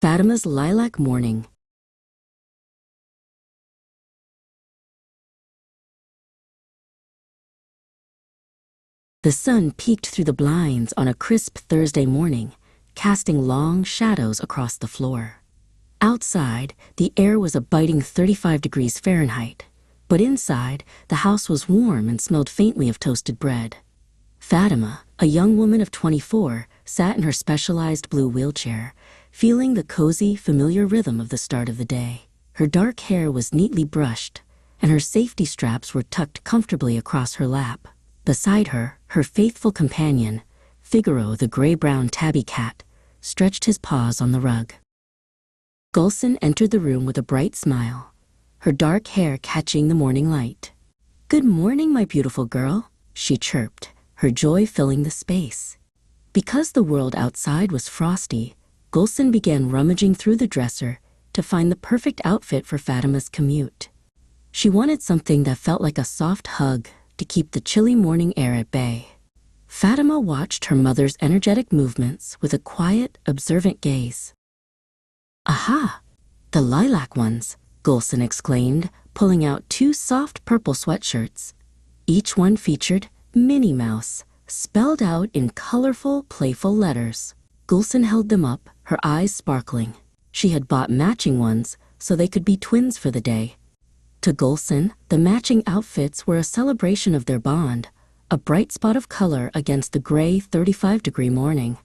Fatima's Lilac Morning. The sun peeked through the blinds on a crisp Thursday morning, casting long shadows across the floor. Outside, the air was a biting 35 degrees Fahrenheit, but inside, the house was warm and smelled faintly of toasted bread. Fatima, a young woman of 24, sat in her specialized blue wheelchair, feeling the cozy, familiar rhythm of the start of the day. Her dark hair was neatly brushed, and her safety straps were tucked comfortably across her lap. Beside her, her faithful companion, Figaro the gray-brown tabby cat, stretched his paws on the rug. Gulson entered the room with a bright smile, her dark hair catching the morning light. "Good morning, my beautiful girl," she chirped, her joy filling the space. Because the world outside was frosty, Gulson began rummaging through the dresser to find the perfect outfit for Fatima's commute. She wanted something that felt like a soft hug to keep the chilly morning air at bay. Fatima watched her mother's energetic movements with a quiet, observant gaze. "Aha! The lilac ones," Gulson exclaimed, pulling out 2 soft purple sweatshirts. Each one featured Minnie Mouse, spelled out in colorful, playful letters. Gulson held them up, her eyes sparkling. She had bought matching ones so they could be twins for the day. To Gulson, the matching outfits were a celebration of their bond, a bright spot of color against the gray 35-degree morning.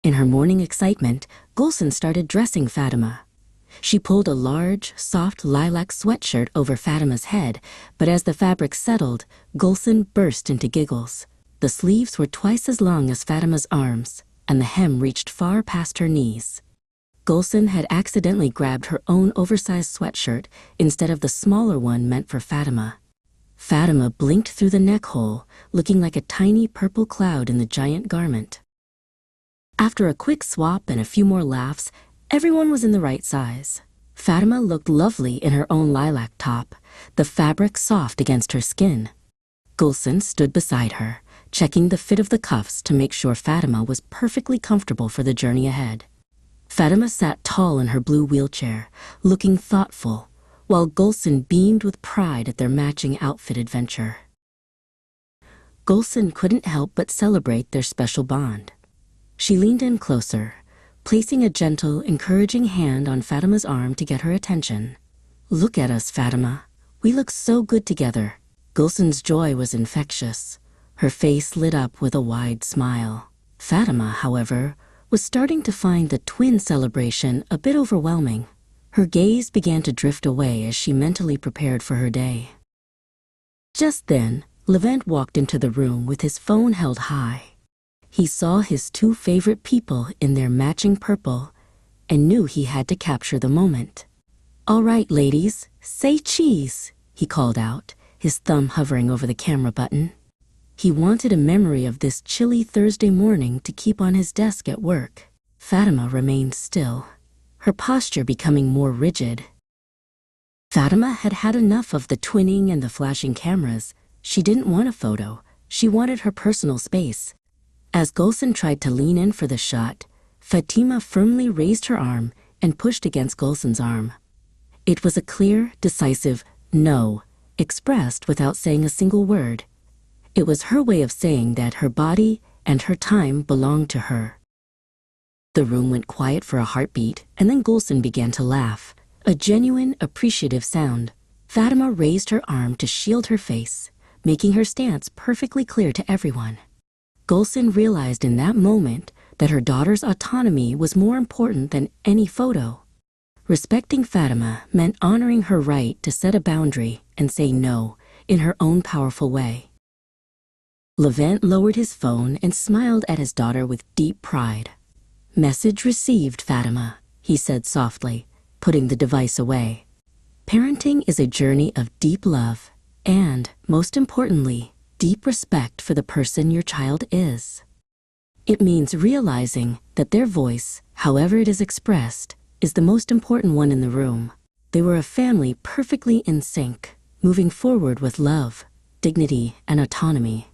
In her morning excitement, Gulson started dressing Fatima. She pulled a large, soft lilac sweatshirt over Fatima's head, but as the fabric settled, Gulson burst into giggles. The sleeves were twice as long as Fatima's arms, and the hem reached far past her knees. Gulson had accidentally grabbed her own oversized sweatshirt instead of the smaller one meant for Fatima. Fatima blinked through the neck hole, looking like a tiny purple cloud in the giant garment. After a quick swap and a few more laughs, everyone was in the right size. Fatima looked lovely in her own lilac top, the fabric soft against her skin. Gulson stood beside her, checking the fit of the cuffs to make sure Fatima was perfectly comfortable for the journey ahead. Fatima sat tall in her blue wheelchair, looking thoughtful, while Gulson beamed with pride at their matching outfit adventure. Gulson couldn't help but celebrate their special bond. She leaned in closer, placing a gentle, encouraging hand on Fatima's arm to get her attention. "Look at us, Fatima. We look so good together." Gulson's joy was infectious. Her face lit up with a wide smile. Fatima, however, was starting to find the twin celebration a bit overwhelming. Her gaze began to drift away as she mentally prepared for her day. Just then, Levent walked into the room with his phone held high. He saw his 2 favorite people in their matching purple and knew he had to capture the moment. "All right, ladies, say cheese," he called out, his thumb hovering over the camera button. He wanted a memory of this chilly Thursday morning to keep on his desk at work. Fatima remained still, her posture becoming more rigid. Fatima had had enough of the twinning and the flashing cameras. She didn't want a photo. She wanted her personal space. As Gulson tried to lean in for the shot, Fatima firmly raised her arm and pushed against Gulson's arm. It was a clear, decisive no, expressed without saying a single word. It was her way of saying that her body and her time belonged to her. The room went quiet for a heartbeat, and then Gulson began to laugh, a genuine, appreciative sound. Fatima raised her arm to shield her face, making her stance perfectly clear to everyone. Gulson realized in that moment that her daughter's autonomy was more important than any photo. Respecting Fatima meant honoring her right to set a boundary and say no in her own powerful way. Levent lowered his phone and smiled at his daughter with deep pride. "Message received, Fatima," he said softly, putting the device away. Parenting is a journey of deep love and, most importantly, deep respect for the person your child is. It means realizing that their voice, however it is expressed, is the most important one in the room. They were a family perfectly in sync, moving forward with love, dignity, and autonomy.